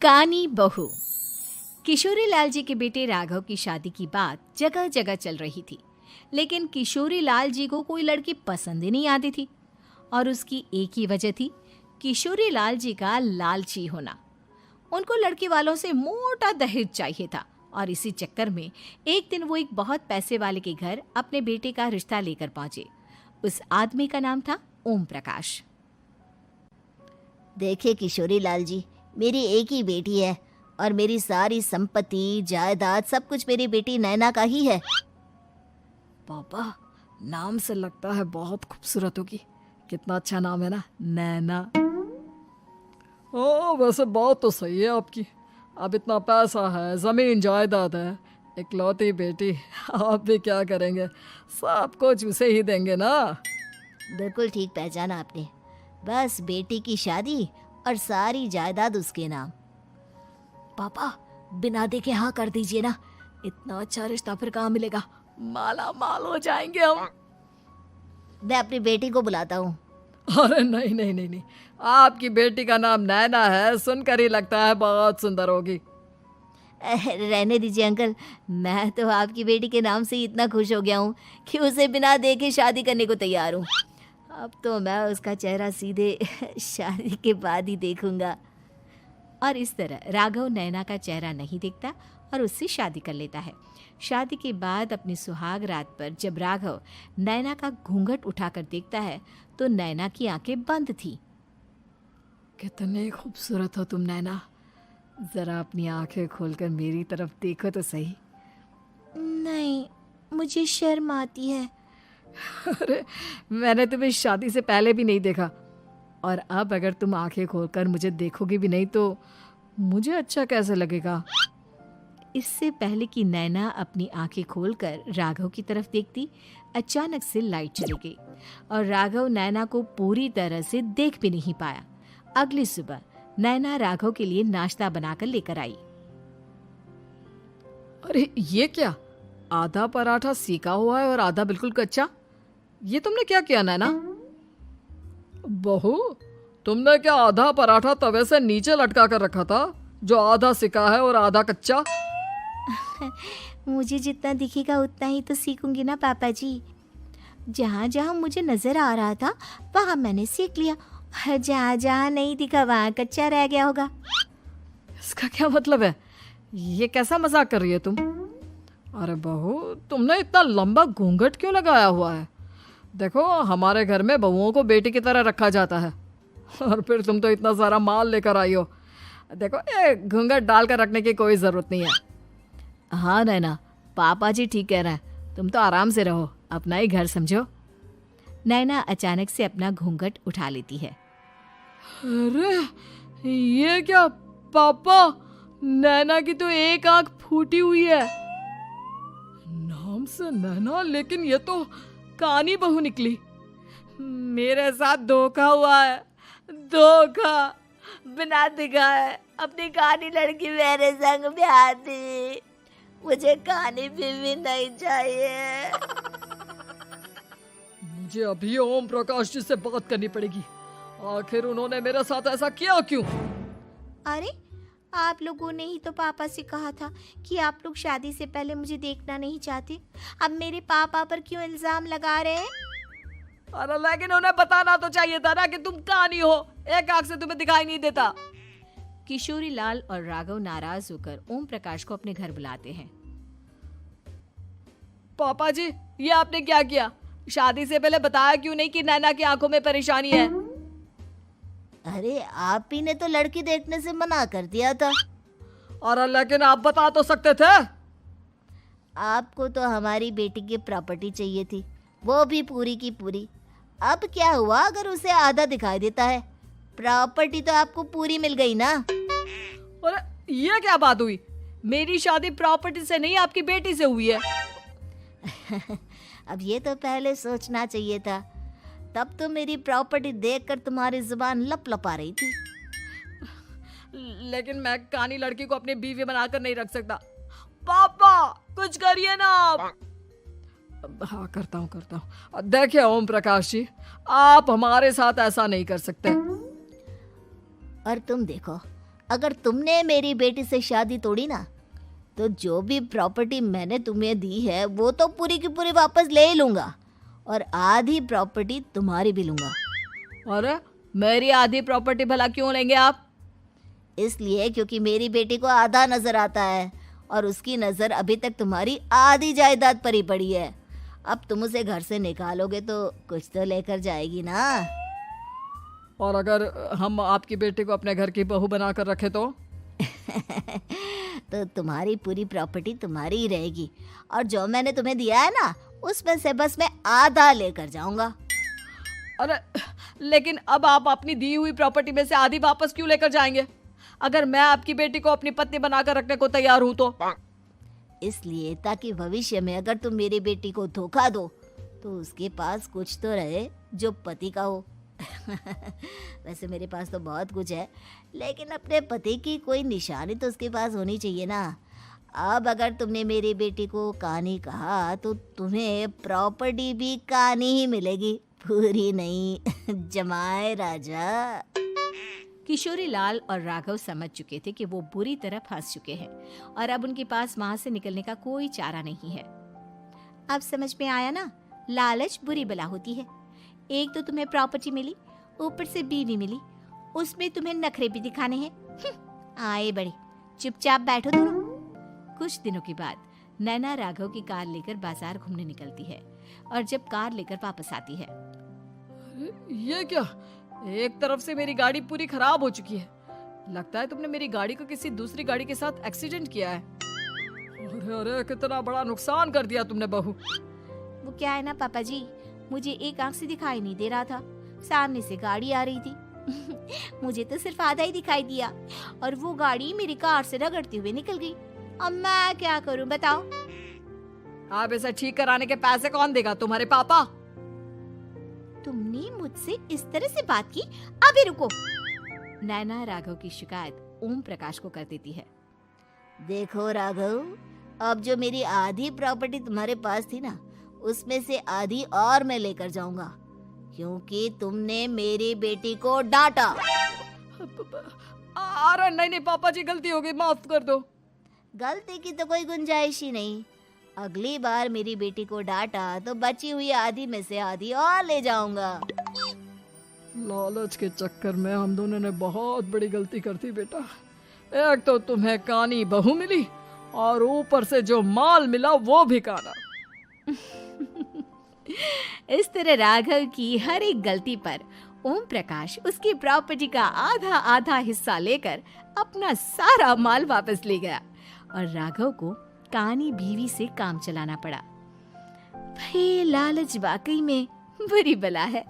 कानी बहू। किशोरी लाल जी के बेटे राघव की शादी की बात जगह जगह चल रही थी, लेकिन किशोरी लाल जी को कोई लड़की पसंद ही नहीं आती थी। और उसकी एक ही वजह थी, किशोरी लाल जी का लालची होना। उनको लड़की वालों से मोटा दहेज चाहिए था और इसी चक्कर में एक दिन वो एक बहुत पैसे वाले के घर अपने बेटे का रिश्ता लेकर पहुंचे। उस आदमी का नाम था ओम प्रकाश। देखिए किशोरी लाल जी, मेरी एक ही बेटी है और मेरी सारी संपत्ति जायदाद सब कुछ मेरी बेटी नैना का ही है। पापा, नाम से लगता है बहुत खूबसूरत होगी। कितना अच्छा नाम है ना, नैना। ओ, वैसे बात तो सही है आपकी। अब इतना पैसा है, जमीन जायदाद है, इकलौती बेटी, आप भी क्या करेंगे? सब कुछ उसे ही देंगे ना। बिल्कुल ठीक पहचाना आपने। बस बेटी की शादी और सारी जायदाद उसके नाम। पापा, बिना देखे हाँ कर दीजिए ना। इतना अच्छा रिश्ता फिर कहाँ मिलेगा? माला माल हो जाएंगे हम। मैं अपनी बेटी को बुलाता हूँ। अरे नहीं नहीं नहीं नहीं, आपकी बेटी का नाम नैना है, सुनकर ही लगता है बहुत सुंदर होगी। रहने दीजिए अंकल, मैं तो आपकी बेटी के नाम से ही इतना खुश हो गया हूँ कि उसे बिना देखे शादी करने को तैयार हूँ। अब तो मैं उसका चेहरा सीधे शादी के बाद ही देखूंगा। और इस तरह राघव नैना का चेहरा नहीं देखता और उससे शादी कर लेता है। शादी के बाद अपनी सुहाग रात पर जब राघव नैना का घूंघट उठाकर देखता है तो नैना की आंखें बंद थी। कितने खूबसूरत हो तुम नैना, जरा अपनी आंखें खोलकर मेरी तरफ देखो तो सही। नहीं, मुझे शर्म आती है। अरे, मैंने तुम्हें शादी से पहले भी नहीं देखा, और अब अगर तुम आंखें खोलकर मुझे देखोगी भी नहीं तो मुझे अच्छा कैसे लगेगा? इससे पहले कि नैना अपनी आंखें खोलकर राघव की तरफ देखती, अचानक से लाइट चली गई और राघव नैना को पूरी तरह से देख भी नहीं पाया। अगली सुबह नैना राघव के लिए नाश्ता बनाकर लेकर आई। अरे ये क्या, आधा पराठा सेका हुआ है और आधा बिल्कुल कच्चा। ये तुमने क्या किया नैना? बहू, तुमने क्या आधा पराठा तवे से नीचे लटका कर रखा था, जो आधा सिका है और आधा कच्चा? मुझे जितना दिखेगा उतना ही तो सीखूंगी ना पापा जी। जहाँ जहाँ मुझे नजर आ रहा था वहाँ मैंने सीख लिया, जहाँ जहाँ नहीं दिखा वहाँ कच्चा रह गया होगा। इसका क्या मतलब है? ये कैसा मजाक कर रही है तुम? अरे बहू, तुमने इतना लंबा घूंघट क्यों लगाया हुआ है? देखो, हमारे घर में बहुओं को बेटी की तरह रखा जाता है, और फिर तुम तो इतना सारा माल लेकर आई हो। देखो, ये घूंघट डालकर रखने की कोई ज़रूरत नहीं है। हाँ नैना, पापा जी ठीक कह रहे हैं, तुम तो आराम से रहो, अपना ही घर समझो। नैना अचानक से अपना घूंघट उठा लेती है। अरे ये क्या पापा, नैना की तो एक आंख फूटी हुई है। नाम से नैना, लेकिन ये तो कानी बहू निकली। मेरे साथ धोखा हुआ है, धोखा। बिना दिखाए अपनी कानी लड़की मेरे संग ब्याह दी। मुझे कानी बीवी नहीं चाहिए। मुझे अभी ओम प्रकाश जी से बात करनी पड़ेगी। आखिर उन्होंने मेरे साथ ऐसा किया क्यों? अरे, आप लोगों ने ही तो पापा से कहा था कि आप लोग शादी से पहले मुझे देखना नहीं चाहते। अब मेरे पापा पर क्यों इल्जाम लगा रहे हैं? अरे लेकिन उन्हें बताना तो चाहिए था ना कि तुम कानी हो, एक आंख से तुम्हें दिखाई नहीं देता। किशोरी लाल और राघव नाराज होकर ओम प्रकाश को अपने घर बुलाते हैं। पापा जी, ये आपने क्या किया? शादी से पहले बताया क्यों नहीं कि नैना की आंखों में परेशानी है? अरे, आप ही ने तो लड़की देखने से मना कर दिया था। अरे लेकिन आप बता तो सकते थे। आपको तो हमारी बेटी की प्रॉपर्टी चाहिए थी, वो भी पूरी की पूरी। अब क्या हुआ अगर उसे आधा दिखाई देता है? प्रॉपर्टी तो आपको पूरी मिल गई ना। अरे ये क्या बात हुई? मेरी शादी प्रॉपर्टी से नहीं, आपकी बेटी से हुई है। अब ये तो पहले सोचना चाहिए था, तब तो मेरी प्रॉपर्टी देखकर तुम्हारी जुबान लप लपा रही थी। लेकिन मैं कानी लड़की को अपनी बीवी बनाकर नहीं रख सकता। पापा, कुछ करिए ना आप। हाँ, करता हूँ। देखिए ओम प्रकाश जी, आप हमारे साथ ऐसा नहीं कर सकते। और तुम देखो, अगर तुमने मेरी बेटी से शादी तोड़ी ना, तो जो भी प्रॉपर्टी मैंने तुम्हें दी है वो तो पूरी की पूरी वापस ले ही लूँगा, और आधी प्रॉपर्टी तुम्हारी भी लूँगा। अरे मेरी आधी प्रॉपर्टी भला क्यों लेंगे आप? इसलिए क्योंकि मेरी बेटी को आधा नज़र आता है और उसकी नज़र अभी तक तुम्हारी आधी जायदाद पर ही पड़ी है। अब तुम उसे घर से निकालोगे तो कुछ तो लेकर जाएगी ना। और अगर हम आपकी बेटी को अपने घर की बहू बना कर रखे तो? तो तुम्हारी पूरी प्रॉपर्टी तुम्हारी ही रहेगी, और जो मैंने तुम्हें दिया है ना, उसमें से बस मैं आधा लेकर जाऊंगा। अरे लेकिन अब आप अपनी दी हुई प्रॉपर्टी में से आधी वापस क्यों लेकर जाएंगे? अगर मैं आपकी बेटी को अपनी पत्नी बनाकर रखने को तैयार हूं तो? इसलिए ताकि भविष्य में अगर तुम मेरी बेटी को धोखा दो तो उसके पास कुछ तो रहे जो पति का हो। वैसे मेरे पास तो बहुत कुछ है, लेकिन अपने पति की कोई निशानी तो उसके पास होनी चाहिए ना। अब अगर तुमने मेरी बेटी को कानी कहा तो तुम्हें प्रॉपर्टी भी कानी ही मिलेगी, पूरी नहीं। जमाए राजा। किशोरी लाल और राघव समझ चुके थे कि वो बुरी तरह फंस चुके हैं और अब उनके पास वहां से निकलने का कोई चारा नहीं है। अब समझ में आया ना, लालच बुरी बला होती है। एक तो तुम्हें प्रॉपर्टी मिली, ऊपर से बीवी मिली, उसमें तुम्हें नखरे भी दिखाने हैं। आए बड़े, चुपचाप बैठो दोनों। कुछ दिनों के बाद नैना राघव की कार लेकर बाजार घूमने निकलती है और जब कार लेकर वापस आती है, ये क्या? एक तरफ से मेरी गाड़ी पूरी खराब हो चुकी है। लगता है तुमने मेरी गाड़ी को किसी दूसरी गाड़ी के साथ एक्सीडेंट किया है। अरे अरे कितना बड़ा नुकसान कर दिया तुमने बहू। वो क्या है ना पापा जी, मुझे एक आंख से दिखाई नहीं दे रहा था, सामने से गाड़ी आ रही थी। मुझे तो सिर्फ आधा ही दिखाई दिया और वो गाड़ी मेरी कार से रगड़ते हुए निकल गई। अब मैं क्या करूं बताओ? आप इसे ठीक कराने के पैसे कौन देगा? तुम्हारे पापा। तुमने मुझसे इस तरह से बात की? अभी रुको। नैना राघव की शिकायत ओम प्रकाश को कर देती है। देखो राघव, अब जो मेरी आधी प्रॉपर्टी तुम्हारे पास थी ना, उसमें से आधी और मैं लेकर जाऊंगा, क्योंकि तुमने मेरी बेटी को डांटा। अरे नहीं पापा जी, गलती हो गई, माफ कर दो। गलती की तो कोई गुंजाइश ही नहीं। अगली बार मेरी बेटी को डांटा तो बची हुई आधी में से आधी और ले जाऊंगा। लालच के चक्कर में हम दोनों ने बहुत बड़ी गलती कर दी बेटा। एक तो तुम्हें कानी बहू मिली और ऊपर से जो माल मिला वो भी काना। इस तरह राघव की हर एक गलती पर ओम प्रकाश उसकी प्रॉपर्टी का आधा आधा हिस्सा लेकर अपना सारा माल वापस ले गया और राघव को कानी बीवी से काम चलाना पड़ा। भाई लालच वाकई में बुरी बला है।